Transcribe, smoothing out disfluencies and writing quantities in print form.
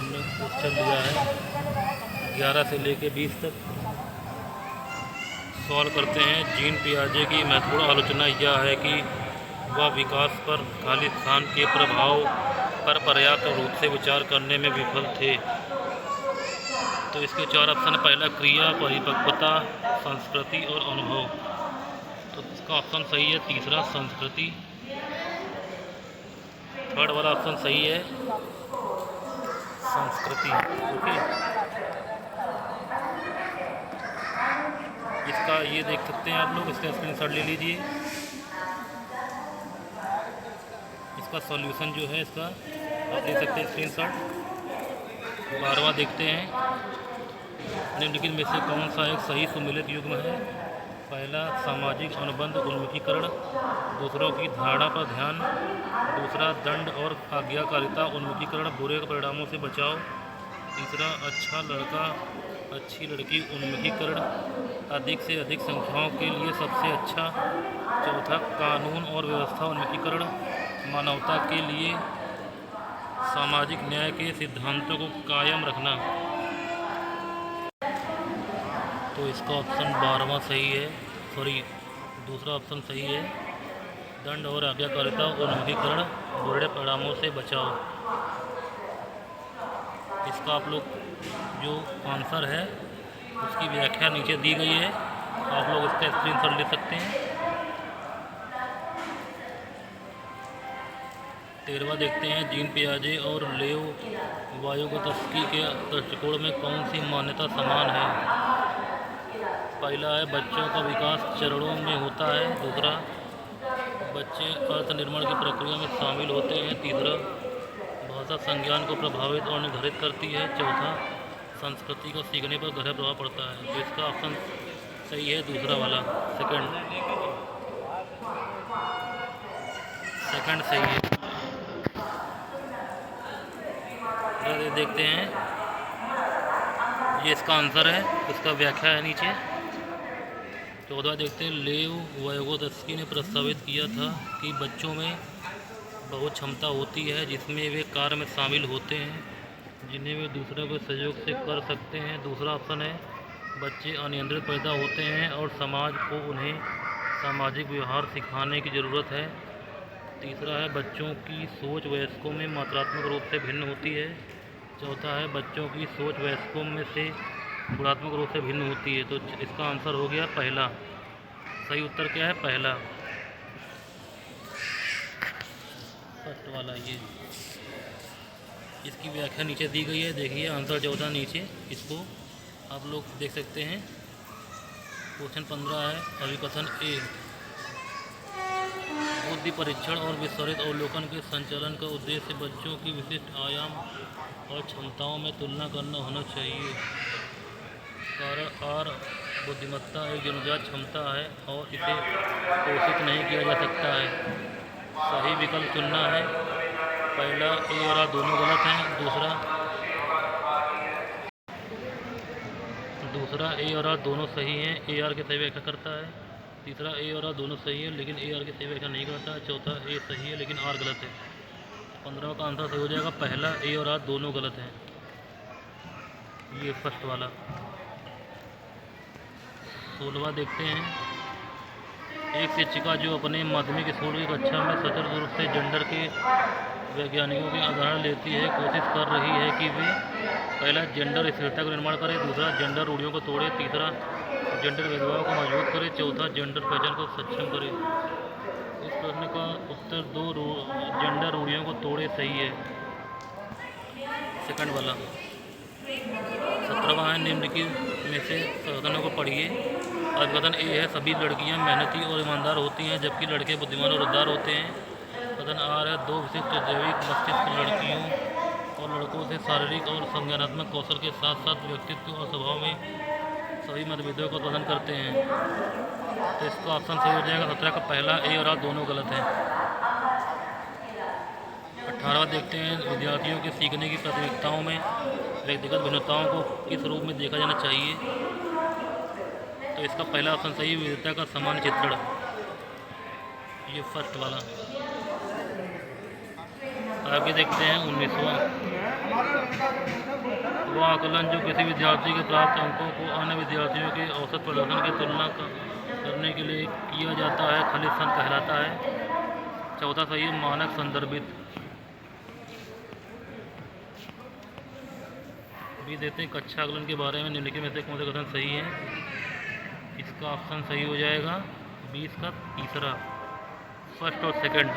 हमने क्वेश्चन लिया है 11 से लेके 20 तक। सॉल्व करते हैं। जीन पियाजे की महत्वपूर्ण आलोचना यह है कि वह विकास पर खालिस्तान के प्रभाव पर पर्याप्त रूप से विचार करने में विफल थे। तो इसके 4 ऑप्शन। पहला क्रिया, परिपक्वता, संस्कृति और अनुभव। तो इसका ऑप्शन सही है तीसरा, संस्कृति। थर्ड वाला ऑप्शन सही है, संस्कृति। ओके, इसका ये देख सकते हैं आप लोग, इसका स्क्रीनशॉट ले लीजिए। इसका सॉल्यूशन जो है इसका आप ले सकते हैं स्क्रीनशॉट। 12वां देखते हैं। निम्नलिखित में से कौन सा एक सही सुमेलित युग्म है? पहला, सामाजिक अनुबंध उन्मुखीकरण। दूसरों की धारणा पर ध्यान। दूसरा, दंड और आज्ञाकारिता उन्मुखीकरण, बुरे परिणामों से बचाव। तीसरा, अच्छा लड़का अच्छी लड़की उन्मुखीकरण, अधिक से अधिक संख्याओं के लिए सबसे अच्छा। चौथा, कानून और व्यवस्था उन्मुखीकरण, मानवता के लिए सामाजिक न्याय के सिद्धांतों को कायम रखना। तो इसका ऑप्शन 12वां सही है, सॉरी दूसरा ऑप्शन सही है, दंड और आज्ञाकारिता उन्मुखीकरण, बुरे परिणामों से बचाव। इसका आप लोग जो आंसर है उसकी व्याख्या नीचे दी गई है, आप लोग इसका स्क्रीनशॉट ले सकते हैं। 13वां देखते हैं। जीन पियाजे और लेव वायोगोत्स्की के दृष्टिकोण में कौन सी मान्यता समान है? पहला है, बच्चों का विकास चरणों में होता है। दूसरा, बच्चे अर्थ निर्माण की प्रक्रिया में शामिल होते हैं। तीसरा, भाषा संज्ञान को प्रभावित और निर्धारित करती है। चौथा, संस्कृति को सीखने पर गहरा प्रभाव पड़ता है। तो इसका ऑप्शन सही है दूसरा वाला, सेकंड सही है। देखते हैं, ये इसका आंसर है, इसका व्याख्या है नीचे। 14 देखते हैं। लेव वायोगोत्स्की ने प्रस्तावित किया था कि बच्चों में बहुत क्षमता होती है जिसमें वे कार्य में शामिल होते हैं जिन्हें वे दूसरों के सहयोग से कर सकते हैं। दूसरा ऑप्शन है, बच्चे अनियंत्रित पैदा होते हैं और समाज को उन्हें सामाजिक व्यवहार सिखाने की ज़रूरत है। तीसरा है, बच्चों की सोच वयस्कों में मात्रात्मक रूप से भिन्न होती है। चौथा है, बच्चों की सोच वयस्कों में से गुणात्मक रूप से भिन्न होती है। तो इसका आंसर हो गया पहला। सही उत्तर क्या है? पहला, फर्स्ट वाला। ये इसकी व्याख्या नीचे दी गई है, देखिए आंसर 14 नीचे, इसको आप लोग देख सकते हैं। क्वेश्चन 15 है, अभिकथन ए, बुद्धि परीक्षण और विस्तृत अवलोकन के संचालन का उद्देश्य बच्चों की विशिष्ट आयाम और क्षमताओं में तुलना करना होना चाहिए। कारण आर, बुद्धिमत्ता एक जन्मजात क्षमता है और इसे पोषित नहीं किया जा सकता है। सही विकल्प चुनना है। पहला, ए और आर दोनों गलत हैं। दूसरा ए और आर दोनों सही हैं, ए आर की सही व्याख्या करता है। तीसरा, ए और आर दोनों सही है लेकिन ए आर की सही व्याख्या नहीं करता है। चौथा, ए सही है लेकिन आर गलत है। 15 का आंसर सही हो जाएगा पहला, ए और आर दोनों गलत हैं, ये फर्स्ट वाला। 16वां देखते हैं। एक शिक्षिका जो अपने माध्यमिक स्कूल की कक्षा में सचल रूप से जेंडर के वैज्ञानिकों के उदाहरण लेती है, कोशिश कर रही है कि वे पहला, जेंडर स्थिरता का निर्माण करें। दूसरा, जेंडर रूढ़ियों को तोड़े। तीसरा, जेंडर भेदभाव को मजबूत करे। चौथा, जेंडर पहचान को सक्षम करे। इस प्रश्न का उत्तर दो, जेंडर रूढ़ियों को तोड़े सही है, सेकंड वाला। 17वां है, निम्नलिखित में से कथनों को पढ़िए। अभिकथन ए है, सभी लड़कियां मेहनती और ईमानदार होती हैं जबकि लड़के बुद्धिमान और उदार होते हैं। कथन आर है, दो विशिष्ट जैविक मस्तिष्क लड़कियों और लड़कों से शारीरिक और संज्ञानात्मक कौशल के साथ साथ व्यक्तित्व और स्वभाव में सभी मतभेदों का उत्पादन करते हैं। तो इसका ऑप्शन सही हो जाएगा 17 का पहला, ए और आर दोनों गलत हैं। 18वां देखते हैं। विद्यार्थियों के सीखने की प्राथमिकताओं में व्यक्तिगत भिन्नताओं को किस रूप में देखा जाना चाहिए? तो इसका पहला ऑप्शन सही, विविधता का समान चित्रण, ये फर्स्ट वाला। आगे देखते हैं 19वां। वह आकलन जो किसी विद्यार्थी के प्राप्त अंकों को अन्य विद्यार्थियों के औसत प्रदर्शन की तुलना करने के लिए किया जाता है खलित सन कहलाता है। चौथा सही है मानक संदर्भित। अभी देखते हैं कक्षा आकलन के बारे में निम्नलिखित में से कौन सा कथन सही है। इसका ऑप्शन सही हो जाएगा 20 का तीसरा, फर्स्ट और सेकंड।